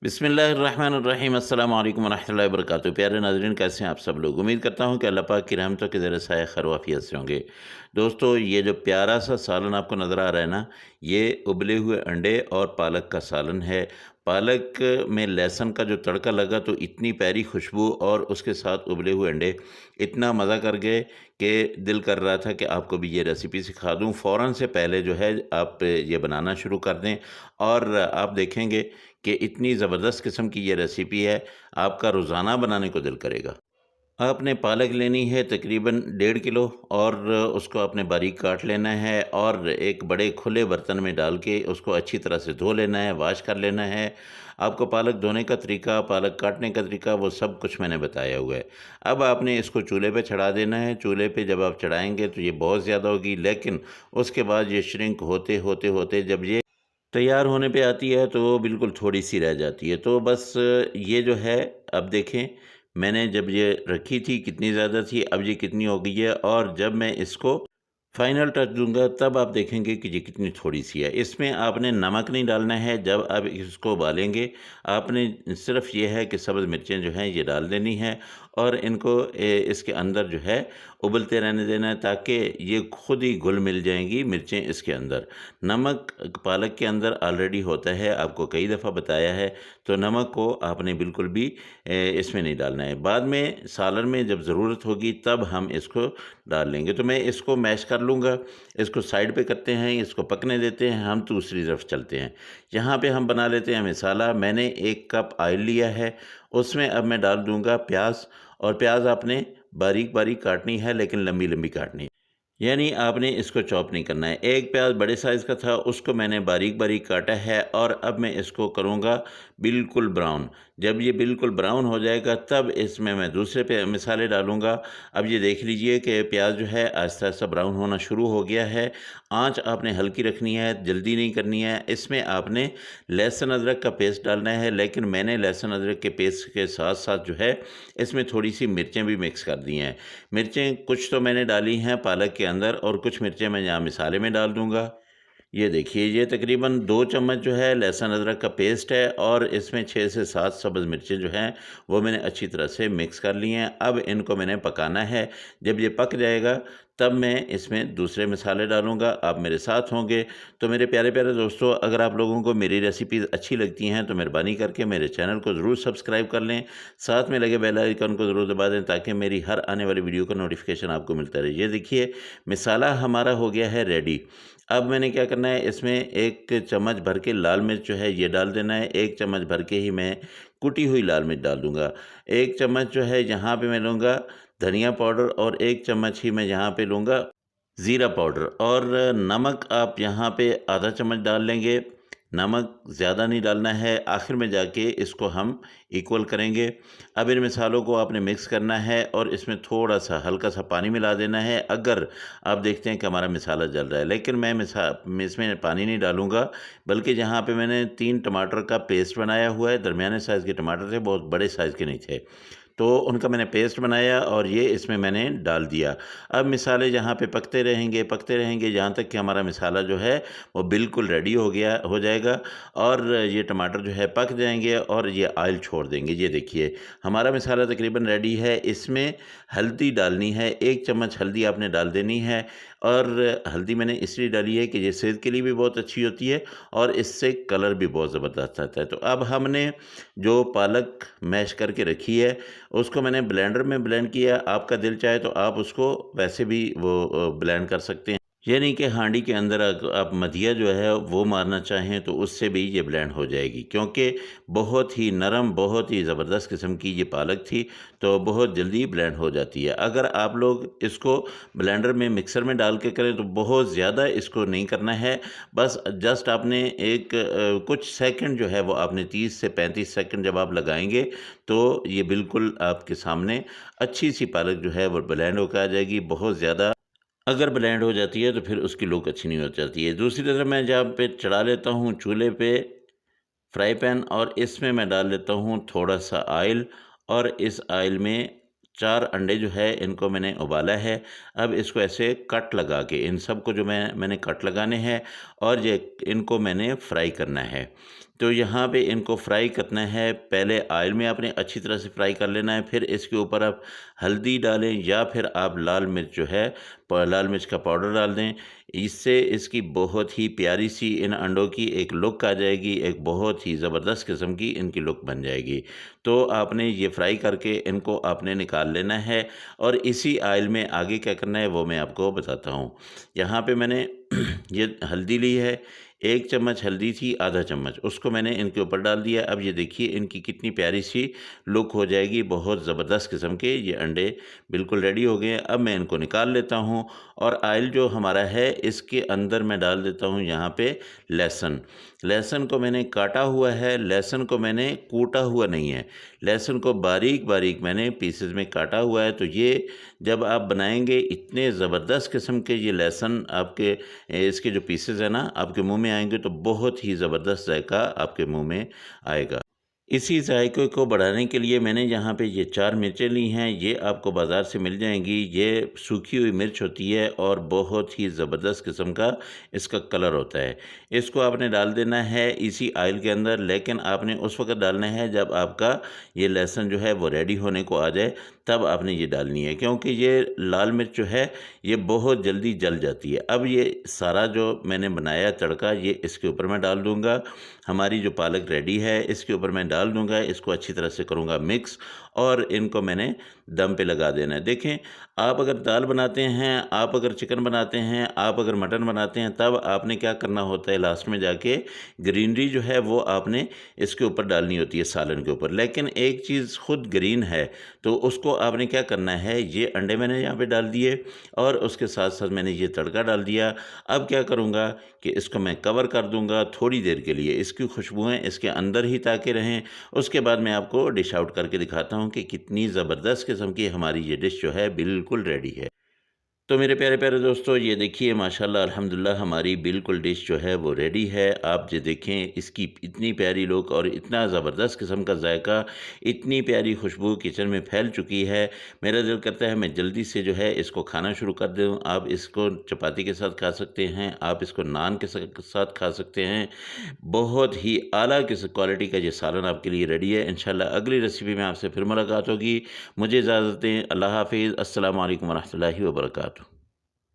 बिस्मिल्लाहिर्रहमानिर्रहीम अस्सलाम वालेकुम रहमतुल्लाहि व बरकातुहू। प्यारे नाज़रीन, कैसे हैं आप सब लोग। उम्मीद करता हूँ कि अल्लाह पाक की रहमतों के ज़रिए साए खैर वाफियत से होंगे। दोस्तों, ये जो प्यारा सा सालन आपको नज़र आ रहा है ना, ये उबले हुए अंडे और पालक का सालन है। पालक में लहसुन का जो तड़का लगा तो इतनी प्यारी खुशबू और उसके साथ उबले हुए अंडे इतना मज़ा कर गए कि दिल कर रहा था कि आपको भी ये रेसिपी सिखा दूँ। फ़ौरन से पहले जो है आप ये बनाना शुरू कर दें और आप देखेंगे कि इतनी ज़बरदस्त किस्म की ये रेसिपी है, आपका रोज़ाना बनाने को दिल करेगा। आपने पालक लेनी है तकरीबन 1.5 किलो और उसको आपने बारीक काट लेना है और एक बड़े खुले बर्तन में डाल के उसको अच्छी तरह से धो लेना है, वॉश कर लेना है। आपको पालक धोने का तरीका, पालक काटने का तरीका वो सब कुछ मैंने बताया हुआ है। अब आपने इसको चूल्हे पे चढ़ा देना है। चूल्हे पे जब आप चढ़ाएँगे तो ये बहुत ज़्यादा होगी, लेकिन उसके बाद ये श्रिंक होते जब ये तैयार होने पे आती है तो बिल्कुल थोड़ी-सी रह जाती है। तो बस ये जो है, अब देखें मैंने जब ये रखी थी कितनी ज़्यादा थी, अब ये कितनी हो गई है और जब मैं इसको फाइनल टच दूँगा तब आप देखेंगे कि ये कितनी थोड़ी-सी है। इसमें आपने नमक नहीं डालना है। जब आप इसको उबालेंगे, आपने सिर्फ़ ये है कि सब्ज़ मिर्चें जो हैं ये डाल देनी है और इनको इसके अंदर जो है उबलते रहने देना है, ताकि ये खुद ही घुल-मिल जाएँगी मिर्चें इसके अंदर। नमक पालक के अंदर ऑलरेडी होता है, आपको कई दफ़ा बताया है, तो नमक को आपने बिल्कुल भी इसमें नहीं डालना है। बाद में सालन में जब ज़रूरत होगी तब हम इसको डाल लेंगे। तो मैं इसको मैश कर लूँगा, इसको साइड पे करते हैं, इसको पकने देते हैं, हम दूसरी तरफ चलते हैं। यहाँ पे हम बना लेते हैं मसाला। मैंने 1 कप ऑयल लिया है, उसमें अब मैं डाल दूँगा प्याज़, और प्याज़ आपने बारीक-बारीक काटनी है, लेकिन लंबी-लंबी काटनी है। यानी आपने इसको चॉप नहीं करना है। एक प्याज़ बड़े साइज़ का था, उसको मैंने बारीक-बारीक काटा है और अब मैं इसको करूँगा बिल्कुल ब्राउन। जब ये बिल्कुल ब्राउन हो जाएगा तब इसमें मैं दूसरे पे मसाले डालूँगा। अब ये देख लीजिए कि प्याज़ जो है आहिस्ता-आहिस्ता ब्राउन होना शुरू हो गया है। आँच आपने हल्की रखनी है, जल्दी नहीं करनी है। इसमें आपने लहसुन अदरक का पेस्ट डालना है, लेकिन मैंने लहसुन अदरक के पेस्ट के साथ-साथ जो है इसमें थोड़ी-सी मिर्चें भी मिक्स कर दी हैं। मिर्चें कुछ तो मैंने डाली हैं पालक के अंदर और कुछ मिर्चें मैं यहाँ मसाले में डाल दूँगा। ये देखिए, ये तकरीबन 2 चम्मच जो है लहसुन अदरक का पेस्ट है और इसमें 6 से 7 सब्ज़ मिर्चें जो हैं वो मैंने अच्छी तरह से मिक्स कर ली हैं। अब इनको मैंने पकाना है। जब ये पक जाएगा तब मैं इसमें दूसरे मसाले डालूँगा। आप मेरे साथ होंगे। तो मेरे प्यारे-प्यारे दोस्तों, अगर आप लोगों को मेरी रेसिपीज़ अच्छी लगती हैं तो मेहरबानी करके मेरे चैनल को ज़रूर सब्सक्राइब कर लें। साथ में लगे बेल आइकन को ज़रूर दबा दें, ताकि मेरी हर आने वाली वीडियो का नोटिफ़िकेशन आपको मिलता रहे। ये देखिए, मसाला हमारा हो गया है रेडी। अब मैंने क्या करना है, इसमें 1 चम्मच भर के लाल मिर्च जो है ये डाल देना है। 1 चम्मच भर के ही मैं कुटी हुई लाल मिर्च डाल दूँगा। 1 चम्मच जो है यहाँ पे मैं लूँगा धनिया पाउडर और 1 चम्मच ही मैं यहाँ पे लूँगा ज़ीरा पाउडर, और नमक आप यहाँ पे आधा चम्मच डाल लेंगे। नमक ज़्यादा नहीं डालना है, आखिर में जाके इसको हम इक्वल करेंगे। अब इन मसालों को आपने मिक्स करना है और इसमें थोड़ा-सा हल्का-सा पानी मिला देना है। अगर आप देखते हैं कि हमारा मसाला जल रहा है, लेकिन मैं इसमें पानी नहीं डालूँगा, बल्कि यहाँ पे मैंने 3 टमाटर का पेस्ट बनाया हुआ है। दरमियाने साइज़ के टमाटर थे, बहुत बड़े साइज़ के नहीं थे। तो उनका मैंने पेस्ट बनाया और ये इसमें मैंने डाल दिया। अब मसाले यहाँ पे पकते रहेंगे यहाँ तक कि हमारा मसाला जो है वो बिल्कुल रेडी हो जाएगा और ये टमाटर जो है पक जाएँगे और ये ऑयल छोड़ देंगे। ये देखिए, हमारा मसाला तकरीबन रेडी है। इसमें हल्दी डालनी है, 1 चम्मच हल्दी आपने डाल देनी है, और हल्दी मैंने इसलिए डाली है कि ये सेहत के लिए भी बहुत अच्छी होती है और इससे कलर भी बहुत ज़बरदस्त आता है। तो अब हमने जो पालक मैश करके रखी है उसको मैंने ब्लेंडर में ब्लेंड किया। आपका दिल चाहे तो आप उसको वैसे भी वो ब्लेंड कर सकते हैं। यानी कि हांडी के अंदर आप मधिया जो है वो मारना चाहें तो उससे भी ये ब्लेंड हो जाएगी, क्योंकि बहुत ही नरम, बहुत ही ज़बरदस्त किस्म की ये पालक थी, तो बहुत जल्दी ब्लेंड हो जाती है। अगर आप लोग इसको ब्लेंडर में मिक्सर में डाल के करें तो बहुत ज़्यादा इसको नहीं करना है। बस जस्ट आपने कुछ सेकंड जो है वो आपने 30 से 35 सेकंड जब आप लगाएंगे तो ये बिल्कुल आपके सामने अच्छी सी पालक जो है वो ब्लेंड होकर आ जाएगी। बहुत ज़्यादा अगर ब्लेंड हो जाती है तो फिर उसकी लुक अच्छी नहीं हो जाती है। दूसरी तरफ मैं जहाँ पे चढ़ा लेता हूँ चूल्हे पे फ्राई पैन, और इसमें मैं डाल लेता हूँ थोड़ा सा ऑयल, और इस ऑयल में 4 अंडे जो है इनको मैंने उबाला है। अब इसको ऐसे कट लगा के इन सबको जो मैंने कट लगाने हैं और ये इनको मैंने फ्राई करना है। तो यहाँ पे इनको फ्राई करना है, पहले ऑयल में आपने अच्छी तरह से फ्राई कर लेना है, फिर इसके ऊपर आप हल्दी डालें या फिर आप लाल मिर्च जो है लाल मिर्च का पाउडर डाल दें। इससे इसकी बहुत ही प्यारी सी इन अंडों की एक लुक आ जाएगी, एक बहुत ही ज़बरदस्त किस्म की इनकी लुक बन जाएगी। तो आपने ये फ्राई करके इनको आपने निकाल लेना है और इसी ऑयल में आगे क्या करना है वो मैं आपको बताता हूँ। यहाँ पे मैंने ये हल्दी ली है, 1 चम्मच हल्दी थी, आधा चम्मच उसको मैंने इनके ऊपर डाल दिया। अब ये देखिए इनकी कितनी प्यारी सी लुक हो जाएगी, बहुत ज़बरदस्त किस्म के ये अंडे बिल्कुल रेडी हो गए हैं। अब मैं इनको निकाल लेता हूँ और ऑयल जो हमारा है इसके अंदर मैं डाल देता हूँ यहाँ पे लहसुन। लहसुन को मैंने काटा हुआ है, लहसुन को मैंने कूटा हुआ नहीं है, लहसुन को बारीक-बारीक मैंने पीसेस में काटा हुआ है। तो ये जब आप बनाएँगे इतने ज़बरदस्त किस्म के ये लहसुन आपके इसके जो पीसेस हैं ना आपके मुँह में आएँगे तो बहुत ही ज़बरदस्त जायका आपके मुँह में आएगा। इसी जायके को बढ़ाने के लिए मैंने यहाँ पे ये 4 मिर्चें ली हैं, ये आपको बाज़ार से मिल जाएँगी। ये सूखी हुई मिर्च होती है और बहुत ही ज़बरदस्त किस्म का इसका कलर होता है। इसको आपने डाल देना है इसी ऑयल के अंदर, लेकिन आपने उस वक़्त डालना है जब आपका ये लहसुन जो है वो रेडी होने को आ जाए, तब आपने ये डालनी है, क्योंकि ये लाल मिर्च जो है ये बहुत जल्दी जल जाती है। अब ये सारा जो मैंने बनाया तड़का ये इसके ऊपर मैं डाल दूँगा। हमारी जो पालक रेडी है इसके ऊपर मैं डाल दूँगा, इसको अच्छी तरह से करूँगा मिक्स और इनको मैंने दम पे लगा देना है। देखें, आप अगर दाल बनाते हैं, आप अगर चिकन बनाते हैं, आप अगर मटन बनाते हैं, तब आपने क्या करना होता है लास्ट में जाके ग्रीनरी जो है वो आपने इसके ऊपर डालनी होती है सालन के ऊपर। लेकिन एक चीज़ खुद ग्रीन है तो उसको आपने क्या करना है, ये अंडे मैंने यहाँ पे डाल दिए और उसके साथ-साथ मैंने ये तड़का डाल दिया। अब क्या करूँगा कि इसको मैं कवर कर दूँगा थोड़ी देर के लिए, इसकी खुशबुएँ इसके अंदर ही ताकि रहें। उसके बाद मैं आपको डिश आउट करके दिखाता हूँ कि कितनी ज़बरदस्त किस्म की हमारी ये डिश जो है बिल्कुल रेडी है। तो मेरे प्यारे-प्यारे दोस्तों, ये देखिए माशाल्लाह अल्हम्दुलिल्लाह हमारी बिल्कुल डिश जो है वो रेडी है। आप ये देखें इसकी इतनी प्यारी लुक और इतना ज़बरदस्त किस्म का जायका, इतनी प्यारी खुशबू किचन में फैल चुकी है। मेरा दिल करता है मैं जल्दी से जो है इसको खाना शुरू कर दूँ। आप इसको चपाती के साथ खा सकते हैं, आप इसको नान के साथ खा सकते हैं। बहुत ही आला किस क्वालिटी का ये सालन आपके लिए रेडी है। इंशाल्लाह अगली रेसिपी में आपसे फिर मुलाकात होगी। मुझे इजाज़त दें। अल्लाह हाफ़िज़। अस्सलामु अलैकुम व रहमतुल्लाहि व बरकातहू।